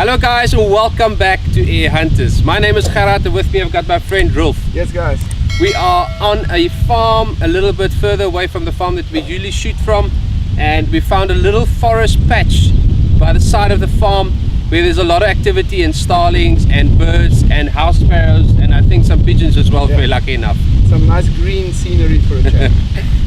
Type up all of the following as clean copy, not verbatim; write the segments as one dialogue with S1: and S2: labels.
S1: Hello guys and welcome back to Air Hunters. My name is Gerard and with me I've got my friend Rolf.
S2: Yes guys.
S1: We are on a farm a little bit further away from the farm that we usually shoot from, and we found a little forest patch by the side of the farm where there's a lot of activity and starlings and birds and house sparrows and I think some pigeons as well, if we're lucky enough.
S2: Some nice green scenery for a change.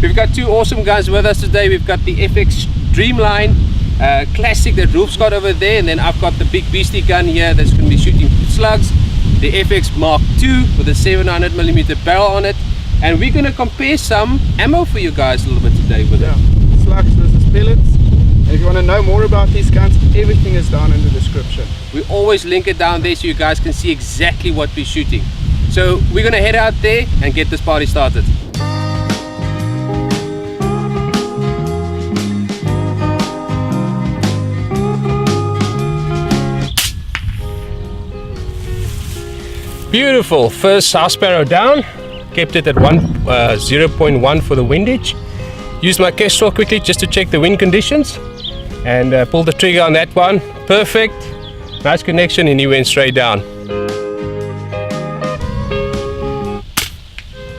S1: We've got two awesome guys with us today. We've got the FX Dreamline Classic that Rolf's got over there, and then I've got the big beastie gun here that's going to be shooting slugs, the FX Mark II with a 700mm barrel on it, and we're going to compare some ammo for you guys a little bit today with it.
S2: Slugs versus pellets. And if you want to know more about these guns, everything is down in the description.
S1: We always link it down there so you guys can see exactly what we're shooting. So we're going to head out there and get this party started. Beautiful, first house sparrow down, kept it at 0.1 for the windage. Used my Kestrel quickly just to check the wind conditions and pulled the trigger on that one. Perfect, nice connection, and he went straight down.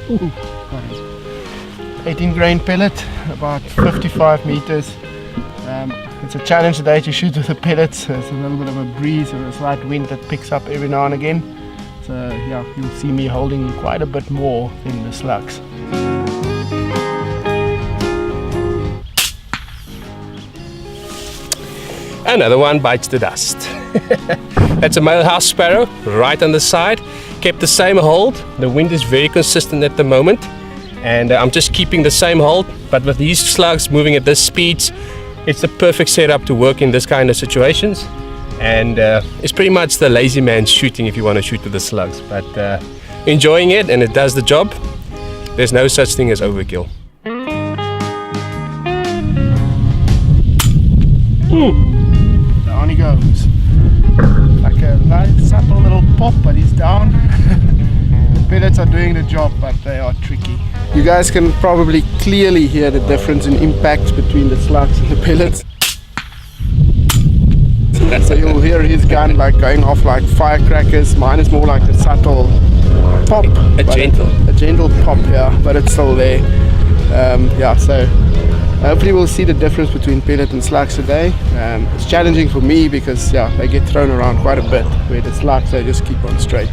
S2: Ooh, 18 grain pellet, about 55 meters. It's a challenge today to shoot with the pellets. There's a little bit of a breeze or a slight wind that picks up every now and again. So yeah, you'll see me holding quite a bit more than the slugs.
S1: Another one bites the dust. That's a male house sparrow right on the side. Kept the same hold. The wind is very consistent at the moment, and I'm just keeping the same hold, but with these slugs moving at this speeds, it's the perfect setup to work in this kind of situations. And it's pretty much the lazy man's shooting if you want to shoot with the slugs, but enjoying it, and it does the job. There's no such thing as overkill.
S2: Down he goes. Like a nice subtle little pop, but he's down. The pellets are doing the job, but they are tricky. You guys can probably clearly hear the difference in impact between the slugs and the pellets. So you'll hear his gun like going off like firecrackers. Mine is more like a subtle pop.
S1: A
S2: gentle pop, yeah, but it's still there. Yeah, so hopefully we'll see the difference between pellet and slugs today. It's challenging for me because yeah, they get thrown around quite a bit, where the slugs they just keep on straight.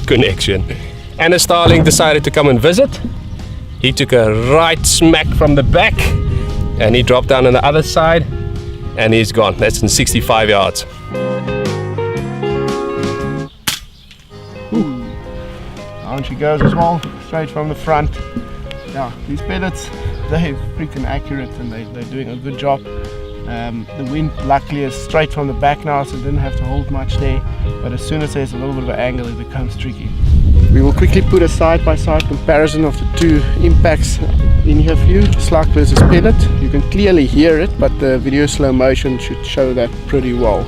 S1: Connection. And a starling decided to come and visit. He took a right smack from the back and he dropped down on the other side and he's gone. That's in 65 yards.
S2: Down she goes as well, straight from the front. Yeah, these pellets, they're freaking accurate and they're doing a good job. The wind luckily is straight from the back now, so it didn't have to hold much there, but as soon as there's a little bit of an angle it becomes tricky. We will quickly put a side-by-side comparison of the two impacts in here for you, slug versus pellet. You can clearly hear it, but the video slow motion should show that pretty well.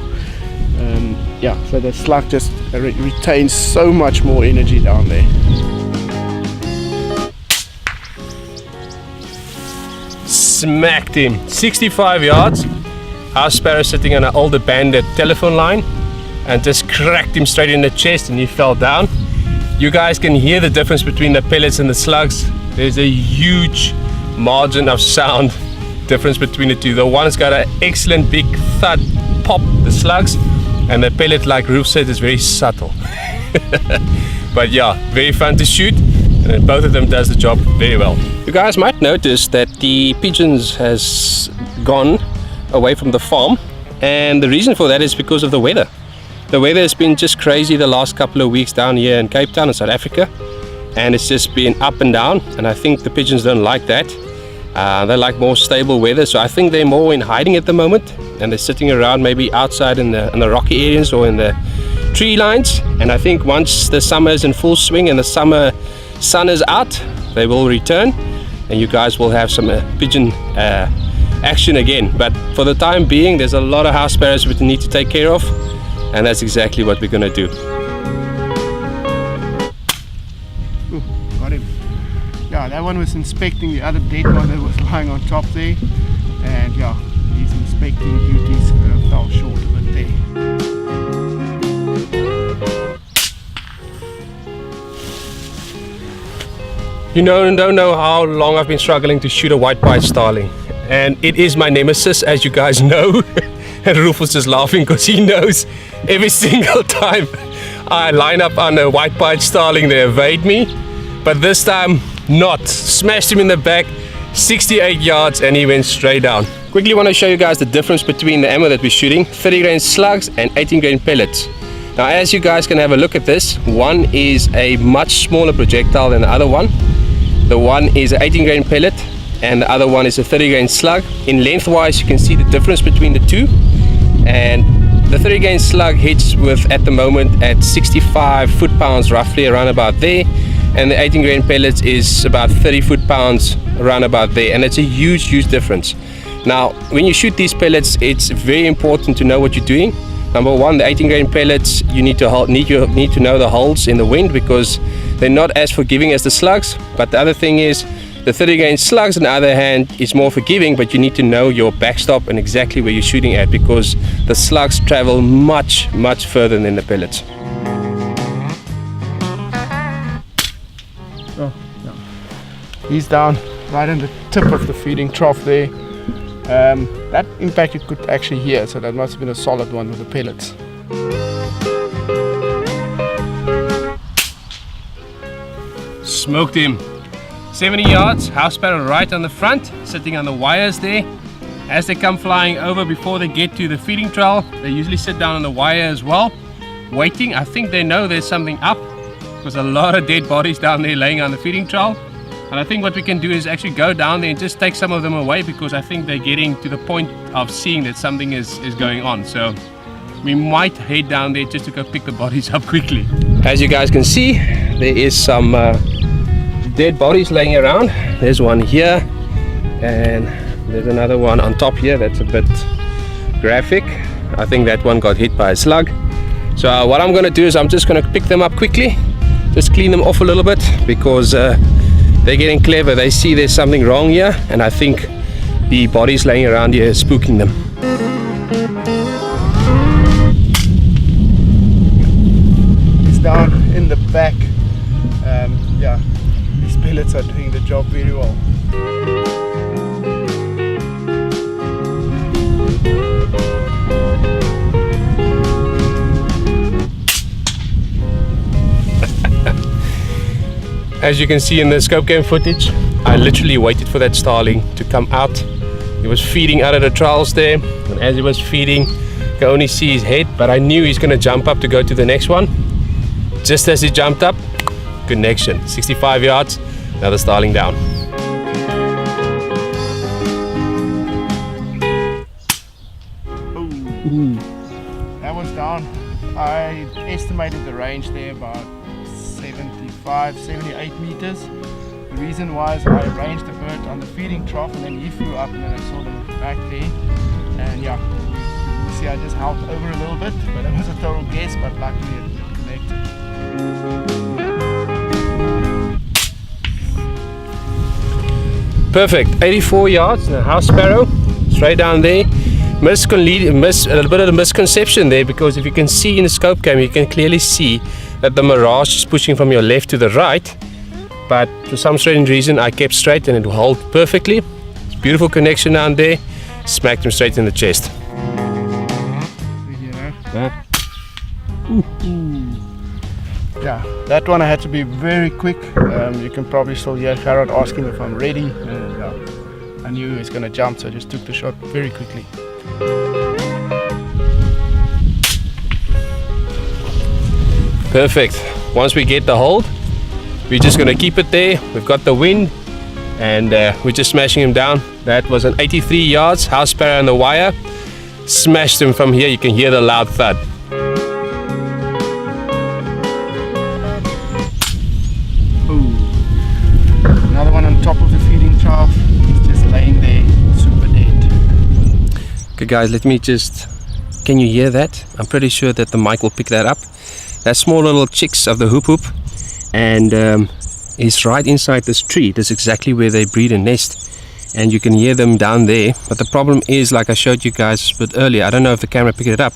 S2: Yeah, so the slug just retains so much more energy down there.
S1: Smacked him, 65 yards. House sparrow sitting on an old abandoned telephone line and just cracked him straight in the chest and he fell down. You guys can hear the difference between the pellets and the slugs. There's a huge margin of sound difference between the two. The one's got an excellent big thud pop, the slugs, and the pellet, like Rolf said, is very subtle. But yeah, very fun to shoot, and both of them does the job very well. You guys might notice that the pigeons has gone away from the farm, and the reason for that is because of the weather. The weather has been just crazy the last couple of weeks down here in Cape Town in South Africa, and it's just been up and down, and I think the pigeons don't like that. They like more stable weather, so I think they're more in hiding at the moment, and they're sitting around maybe outside in the rocky areas or in the tree lines. And I think once the summer is in full swing and the summer sun is out, they will return and you guys will have some pigeon action again. But for the time being, there's a lot of house sparrows we need to take care of, and that's exactly what we're gonna do.
S2: Ooh, got him. Yeah, that one was inspecting the other dead one that was lying on top there. yeah, his inspecting duties fell short of it there.
S1: You don't know how long I've been struggling to shoot a white-pied starling, and it is my nemesis, as you guys know. And Rufus is laughing because he knows every single time I line up on a white-pied starling they evade me, but this time not. Smashed him in the back, 68 yards, and he went straight down. Quickly want to show you guys the difference between the ammo that we're shooting, 30 grain slugs and 18 grain pellets. Now as you guys can have a look at this, one is a much smaller projectile than the other one. The one is an 18 grain pellet and the other one is a 30 grain slug. In lengthwise you can see the difference between the two, and the 30 grain slug hits with at the moment at 65 foot-pounds, roughly around about there, and the 18 grain pellets is about 30 foot-pounds, around about there, and it's a huge difference. Now when you shoot these pellets, it's very important to know what you're doing. Number one, the 18 grain pellets, you need to know the holes in the wind because they're not as forgiving as the slugs. But the other thing is, the 30 grain slugs on the other hand is more forgiving, but you need to know your backstop and exactly where you're shooting at because the slugs travel much further than the pellets.
S2: Oh, yeah. He's down right in the tip of the feeding trough there. That impact you could actually hear, so that must have been a solid one with the pellets.
S1: Smoked him. 70 yards, house sparrow right on the front, sitting on the wires there. As they come flying over before they get to the feeding trail, they usually sit down on the wire as well, waiting. I think they know there's something up. There's a lot of dead bodies down there laying on the feeding trail. And I think what we can do is actually go down there and just take some of them away because I think they're getting to the point of seeing that something is going on. So we might head down there just to go pick the bodies up quickly. As you guys can see, there is some dead bodies laying around. There's one here and there's another one on top here that's a bit graphic. I think that one got hit by a slug. So what I'm going to do is I'm just going to pick them up quickly, just clean them off a little bit because they're getting clever. They see there's something wrong here, and I think the bodies laying around here is spooking them.
S2: He's down in the back. Yeah, these pellets are doing the job very well.
S1: As you can see in the scope game footage, I literally waited for that starling to come out. He was feeding out of the trials there, and as he was feeding, you can only see his head, but I knew he's going to jump up to go to the next one. Just as he jumped up, connection, 65 yards, another starling down.
S2: Ooh. That was down. I estimated the range there about 78 meters. The reason was I arranged the bird on the feeding trough and then he flew up and then I saw them back there, and yeah, you see I just helped over a little bit, but it was a total guess, but luckily it connected.
S1: Perfect, 84 yards, and a house sparrow straight down there. A little bit of a misconception there, because if you can see in the scope cam, you can clearly see that the mirage is pushing from your left to the right, but for some strange reason I kept straight and it will hold perfectly. It's a beautiful connection down there. Smacked him straight in the chest.
S2: Yeah, that one I had to be very quick. You can probably still hear Gerard asking if I'm ready. Yeah, I knew he was going to jump, so I just took the shot very quickly.
S1: Perfect. Once we get the hold, we're just going to keep it there. We've got the wind and we're just smashing him down. That was an 83 yards, house sparrow on the wire. Smashed him from here. You can hear the loud thud.
S2: Another one on top of the feeding trough. He's just laying there, super dead.
S1: Okay guys, let me just, can you hear that? I'm pretty sure that the mic will pick that up. That small little chicks of the hoop hoop, and it's right inside this tree. That's exactly where they breed and nest, and you can hear them down there. But the problem is, like I showed you guys a bit earlier, I don't know if the camera picked it up,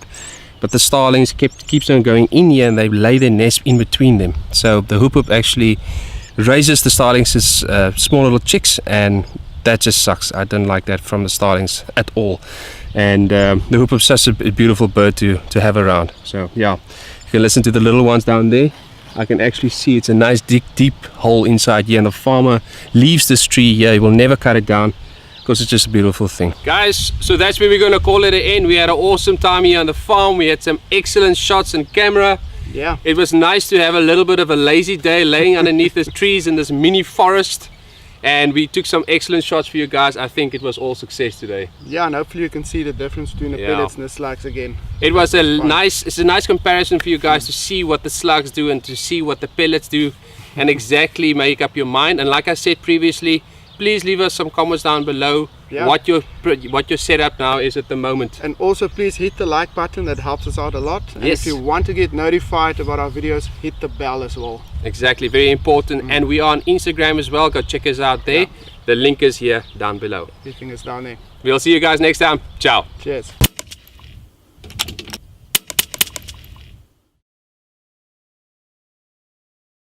S1: but the starlings keeps on going in here and they lay their nest in between them. So the hoop actually raises the starlings as small little chicks, and that just sucks. I don't like that from the starlings at all. And the hoop is such a beautiful bird to have around. So yeah, you can listen to the little ones down there. I can actually see it's a nice deep hole inside here, and the farmer leaves this tree here. He will never cut it down because it's just a beautiful thing. Guys, so that's where we're going to call it an end. We had an awesome time here on the farm. We had some excellent shots and camera.
S2: Yeah.
S1: It was nice to have a little bit of a lazy day laying underneath the trees in this mini forest. And we took some excellent shots for you guys. I think it was all success today.
S2: Yeah, and hopefully you can see the difference between the pellets and the slugs again.
S1: It was it's a nice comparison for you guys to see what the slugs do and to see what the pellets do, and exactly make up your mind. And like I said previously, please leave us some comments down below what your setup now is at the moment.
S2: And also please hit the like button, that helps us out a lot. And if you want to get notified about our videos, hit the bell as well.
S1: Exactly, very important. And we are on Instagram as well. Go check us out there. The link is here down below.
S2: Everything is down there.
S1: We'll see you guys next time. Ciao.
S2: Cheers.